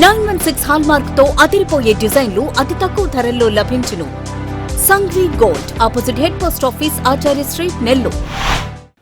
916 hallmark తో అదిరిపోయే డిజైన్లు అతి తక్కువ ధరల్లో లభించును. Sanghvi gold, opposite head post office, Acharya street, Nellore.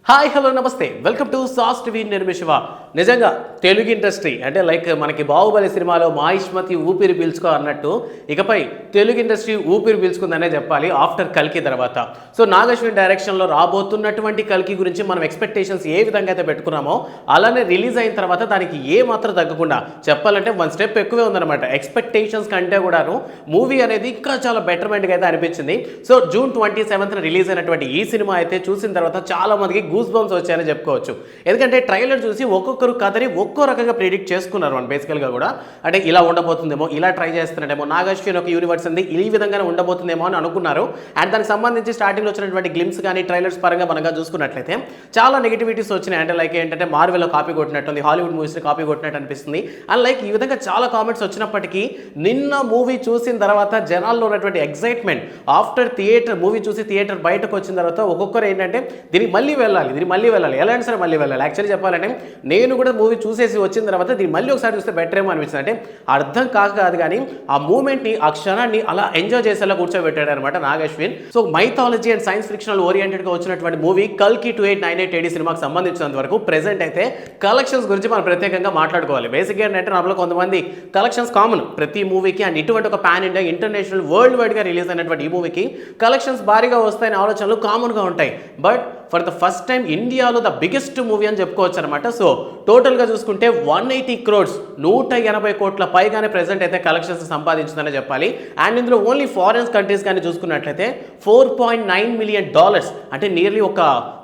Hi hello నమస్తే, వెల్కమ్ టు సాస్ టీవీ. నేను మీ శివ. నిజంగా తెలుగు ఇండస్ట్రీ అంటే లైక్ మనకి బాహుబలి సినిమాలో మాహిష్మతి ఊపిరి పీల్చుకో అన్నట్టు ఇకపై తెలుగు ఇండస్ట్రీ ఊపిరి పీల్చుకుందనే చెప్పాలి ఆఫ్టర్ కల్కి తర్వాత. సో నాగశ్విన్ డైరెక్షన్లో రాబోతున్నటువంటి కల్కి గురించి మనం ఎక్స్పెక్టేషన్స్ ఏ విధంగా అయితే పెట్టుకున్నామో అలానే రిలీజ్ అయిన తర్వాత దానికి ఏ మాత్రం తగ్గకుండా చెప్పాలంటే వన్ స్టెప్ ఎక్కువే ఉందన్నమాట. ఎక్స్పెక్టేషన్స్ కంటే కూడాను మూవీ అనేది ఇంకా చాలా బెటర్మెంట్గా అయితే అనిపించింది. సో జూన్ 27th రిలీజ్ అయినటువంటి ఈ సినిమా అయితే చూసిన తర్వాత చాలా మందికి గూస్ బంప్స్ వచ్చాయని చెప్పుకోవచ్చు. ఎందుకంటే ట్రైలర్ చూసి ఒక్కొక్కరు కథని ఒక్కో రకంగా ప్రిడిక్ట్ చేసుకున్నారు అని బేసికల్గా కూడా. అంటే ఇలా ఉండబోతుందేమో, ఇలా ట్రై చేస్తున్నాడేమో, నాగశ్విన్ ఒక యూనివర్స్ ఉంది ఈ విధంగానే ఉండబోతుందేమో అని అనుకున్నారు. అండ్ దానికి సంబంధించి స్టార్టింగ్లో వచ్చినటువంటి గ్లిమ్స్ కానీ ట్రైలర్స్ పరంగా మనగా చూసుకున్నట్లయితే చాలా నెగిటివిటీస్ వచ్చినాయి. అంటే లైక్ ఏంటంటే మార్వెల్లో కాపీ కొట్టినట్టుంది, హాలీవుడ్ మూవీస్ని కాపీ కొట్టినట్టు అనిపిస్తుంది. అండ్ లైక్ ఈ విధంగా చాలా కామెంట్స్ వచ్చినప్పటికీ నిన్న మూవీ చూసిన తర్వాత జనాల్లో ఉన్నటువంటి ఎక్సైట్మెంట్ ఆఫ్టర్ థియేటర్ మూవీ చూసి థియేటర్ బయటకు వచ్చిన తర్వాత ఒక్కొక్కరు ఏంటంటే దీనికి మళ్ళీ వెళ్ళాలి ఎలా అయినా సరే మళ్ళీ వెళ్ళాలి. యాక్చువల్లీ చెప్పాలంటే నేను కూడా మూవీ చూసేసి వచ్చిన తర్వాత దీన్ని మళ్ళీ ఒకసారి చూస్తే బెటర్ ఏమో అనిపించింది. అంటే అర్థం కాదు కానీ ఆ మూమెంట్ని ఆ క్షణాన్ని అలా ఎంజాయ్ చేసేలా కూర్చోబెట్టాడు అనమాట Nag Ashwin. So mythology and science fictional ఓరియంటెడ్గా వచ్చినటువంటి మూవీ కల్కి 2898 AD సినిమాకి సంబంధించినంత వరకు ప్రెసెంట్ అయితే కలెక్షన్స్ గురించి మనం ప్రత్యేకంగా మాట్లాడుకోవాలి. బేసిక్గా ఏంటంటే నాలో కొంతమంది కలెక్షన్స్ కామన్ ప్రతి మూవీకి. అండ్ ఇటువంటి ఒక పాన్ ఇండియా ఇంటర్నేషనల్ వరల్డ్ వైడ్గా రిలీజ్ అయినటువంటి ఈ మూవీకి కలెక్షన్స్ భారీగా వస్తాయని ఆలోచనలు కామన్గా ఉంటాయి. But for the first time ఇండియాలో ద బిగ్గెస్ట్ మూవీ అని చెప్పుకోవచ్చు అనమాట. సో టోటల్గా చూసుకుంటే 180 crores 180 కోట్ల పైగానే ప్రెసెంట్ అయితే కలెక్షన్స్ సంపాదించిందనే చెప్పాలి. అండ్ ఇందులో ఓన్లీ ఫారెన్ కంట్రీస్ కానీ చూసుకున్నట్లయితే $4.9 million అంటే నియర్లీ ఒక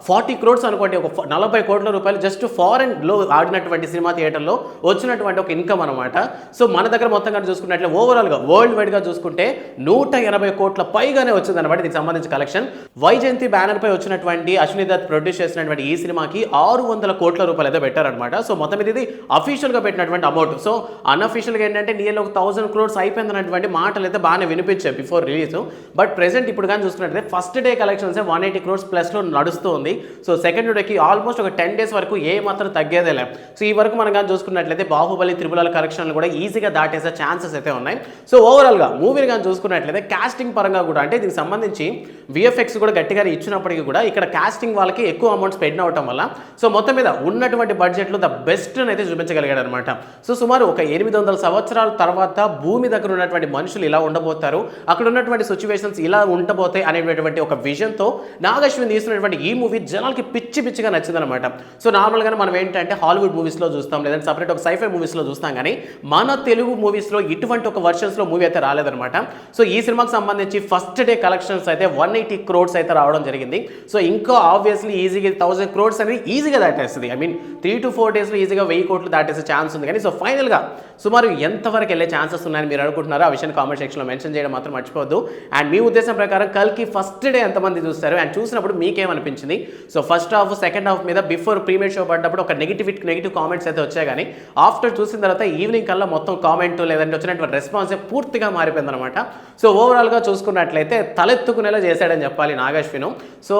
40 crores అనుకోండి, ఒక 40 కోట్ల రూపాయలు జస్ట్ ఫారెన్లో ఆడినటువంటి సినిమా థియేటర్లో వచ్చినటువంటి ఒక ఇన్కమ్ అనమాట. సో మన దగ్గర మొత్తం కానీ చూసుకున్నట్లయితే ఓవరాల్గా వరల్డ్ వైడ్గా చూసుకుంటే 180 కోట్ల పైగానే వచ్చింది అనమాట దీనికి సంబంధించి కలెక్షన్. వైజయంతి బ్యానర్ పై వచ్చినటువంటి అశ్విని దత్ ప్రొడ్యూస్ చేసినటువంటి ఈ సినిమాకి 600 కోట్ల రూపాయలు అయితే పెట్టారనమాట. సో మొత్తం ఇది అఫీషియల్గా పెట్టినటువంటి అమౌంట్. సో అన్అఫీషియల్గా ఏంటంటే నియర్లీ ఒక 1000 crores అయిపోయిందన్నటువంటి మాటలు అయితే బాగానే వినిపించాయి బిఫోర్ రిలీజ్. బట్ ప్రెసెంట్ ఇప్పుడు కానీ చూసుకున్నట్లయితే ఫస్ట్ డే కలెక్షన్స్ 180 crores ప్లస్లో నడుస్తూ ఉంది. సో సెకండ్ డేకి ఆల్మోస్ట్ ఒక 10 days వరకు ఏ మాత్రం తగ్గేదేలే. సో ఈ వరకు మనం కానీ చూసుకున్నట్లయితే బాహుబలి త్రిబులాల కలెక్షన్లు కూడా ఈజీగా దాటేసే ఛాన్సెస్ అయితే ఉన్నాయి. సో ఓవరాల్గా మూవీని కానీ చూసుకున్నట్లయితే కాస్టింగ్ పరంగా కూడా అంటే దీనికి సంబంధించి విఎఫ్ఎక్స్ కూడా గట్టిగా ఇచ్చినప్పటికీ కూడా ఇక్కడ కాస్టింగ్ వాళ్ళకి ఎక్కువ అమౌంట్ స్పెండ్ అవటం వల్ల సో మొత్తం మీద ఉన్నటువంటి బడ్జెట్లో ద బెస్ట్ అయితే చూపించగలిగాడు అనమాట. సో సుమారు ఒక 800 సంవత్సరాల తర్వాత భూమి దగ్గర ఉన్నటువంటి మనుషులు ఇలా ఉండబోతారు, అక్కడ ఉన్నటువంటి సిచ్యువేషన్స్ ఇలా ఉండబోతాయి అనేటువంటి ఒక విజన్తో నాగశ్విన్ తీసినటువంటి ఈ మూవీ జనాలకి పిచ్చిగా నచ్చిందనమాట. సో నార్మల్గానే మనం ఏంటంటే హాలీవుడ్ మూవీస్లో చూస్తాం, లేదంటే సపరేట్ ఒక సైఫై మూవీస్లో చూస్తాం, కానీ మన తెలుగు మూవీస్లో ఇటువంటి ఒక వర్షన్స్లో మూవీ అయితే రాలేదనమాట. సో ఈ సినిమాకి సంబంధించి ఫస్ట్ డే కలెక్షన్స్ అయితే 180 crores అయితే రావడం జరిగింది. సో ఇంకా ఆబ్వియస్లీ ఈజీగా 1000 crores అనేది ఈజీగా దాటేస్తుంది. ఐ మీన్ 3 to 4 daysలో ఈజీగా 1000 కోట్లు దాటేసే ఛాన్స్ ఉంది. కానీ సో ఫైనల్గా సుమారు ఎంతవరకు వెళ్ళే ఛాన్సెస్ ఉన్నాయని మీరు అనుకుంటున్నారో ఆ విషయాన్ని కామెంట్ సెక్షన్లో మెన్షన్ చేయడం మాత్రం మర్చిపోవద్దు. అండ్ మీ ఉద్దేశం ప్రకారం కల్కి ఫస్ట్ డే ఎంతమంది చూస్తారు అండ్ చూసినప్పుడు మీకేమనిపించింది? So first half second half మీద బిఫోర్ ప్రీమియర్ షో పడ్డప్పుడు ఒక నెగిటివ్ కామెంట్స్ అయితే వచ్చాయి, కానీ ఆఫ్టర్ చూసిన తర్వాత ఈవినింగ్ కల్లా మొత్తం కామెంట్ లేదంటే వచ్చినటువంటి రెస్పాన్స్ పూర్తిగా మారిపోయింది అనమాట. సో ఓవరాల్గా చూసుకున్నట్లయితే తలెత్తుకునేలా చేశాడని చెప్పాలి నాగశ్విన్. సో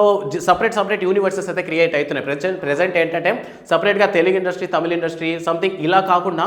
సపరేట్ యూనివర్సెస్ అయితే క్రియేట్ అవుతున్నాయి. ప్రెజెంట్ ఏంటంటే సపరేట్గా తెలుగు ఇండస్ట్రీ, తమిళ ఇండస్ట్రీ సంథింగ్ ఇలా కాకుండా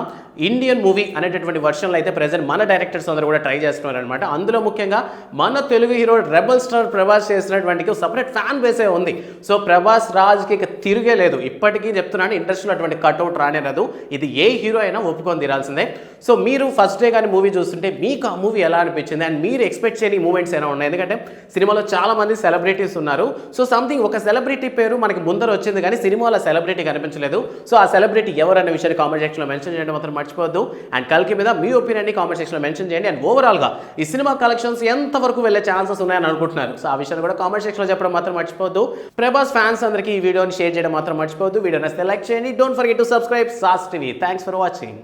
ఇండియన్ మూవీ అనేటటువంటి వర్షన్లో అయితే ప్రెజెంట్ మన డైరెక్టర్స్ అందరూ కూడా ట్రై చేస్తున్నారు అనమాట. అందులో ముఖ్యంగా మన Telugu hero rebel star Prabhas చేసినటువంటి సపరేట్ ఫ్యాన్ బేసే ఉంది. సో ప్రభాస్ రాజ్కి ఇక తిరిగే లేదు. ఇప్పటికీ చెప్తున్నాను, ఇండస్ట్రీలో అటువంటి కట్అవుట్ రానేరదు. ఇది ఏ హీరో అయినా ఒప్పుకొని తీరాల్సిందే. సో మీరు ఫస్ట్ డే కానీ మూవీ చూస్తుంటే మీకు ఆ మూవీ ఎలా అనిపించింది అండ్ మీరు ఎక్స్పెక్ట్ చేయని మూమెంట్స్ ఏమైనా ఉన్నాయి? ఎందుకంటే సినిమాలో చాలా మంది సెలబ్రిటీస్ ఉన్నారు. సో సంథింగ్ ఒక సెలబ్రిటీ పేరు మనకి ముందర వచ్చింది కానీ సినిమాలో సెలబ్రిటీ కనిపించలేదు. సో ఆ సెలబ్రిటీ ఎవరన్న విషయాన్ని కామెంట్ సెక్షన్లో మెన్షన్ చేయడం మాత్రం మర్చిపోవద్దు. అండ్ కల్కి మీద మీ ఒపీనియన్ని కామెంట్ సెక్షన్లో మెన్షన్ చేయండి. అండ్ ఓవరాల్గా ఈ సినిమా కలెక్షన్స్ ఎంతవరకు వెళ్ళే ఛాన్సెస్ ఉన్నాయని అనుకుంటున్నారు? సో ఆ విషయాన్ని కూడా కామెంట్ సెక్షన్లో చెప్పడం మాత్రం మర్చిపోవద్దు. ప్రభాస్ ఫ్యాన్స్ అందరికీ ఈ వీడియోని షేర్ చేయడం మాత్రం మర్చిపోవద్దు. వీడియో నచ్చితే లైక్ చేయండి. Don't forget to subscribe Saas TV. Thanks for watching.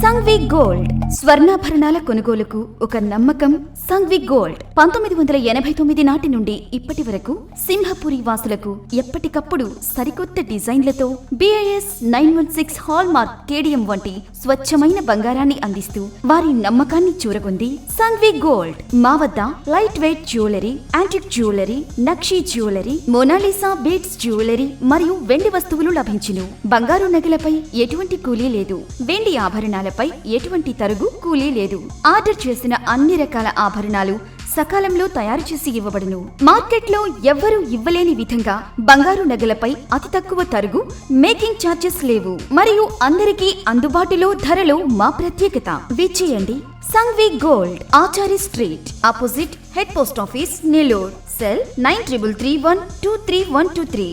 Sanghvi gold స్వర్ణాభరణాల కొనుగోలుకు ఒక నమ్మకం. సంఘ్వి గోల్డ్ 1989 నాటి నుండి ఇప్పటి వరకు సింహపురి వాసులకు ఎప్పటికప్పుడు సరికొత్త డిజైన్లతో BIS 916 హాల్మార్క్ కేడియం వంటి స్వచ్ఛమైన బంగారాన్ని అందిస్తూ వారి నమ్మకాన్ని చూరగొంది సంఘ్వి గోల్డ్. మా వద్ద light weight jewellery, antique jewellery, నక్షీ జ్యువెలరీ, మోనాలిసా బీడ్స్ జ్యువెలరీ మరియు వెండి వస్తువులు లభించును. బంగారు నగలపై ఎటువంటి కూలీ లేదు. వెండి ఆభరణాలు ఆభరణాలపై ఎటువంటి తరుగు కూలీ లేదు. ఆర్డర్ చేసిన అన్ని రకాల ఆభరణాలు సకాలంలో తయారు చేసి ఇవ్వబడును. మార్కెట్లో ఎవ్వరూ ఇవ్వలేని విధంగా బంగారు నగలపై అతి తక్కువ తరుగు, మేకింగ్ ఛార్జెస్ లేవు. మరియు అందరికీ అందుబాటులో ధరలో మా ప్రత్యేకత. విచ్చేయండి Sanghvi gold, Achari street, opposite head post office, Nellore. Cell 9331232123.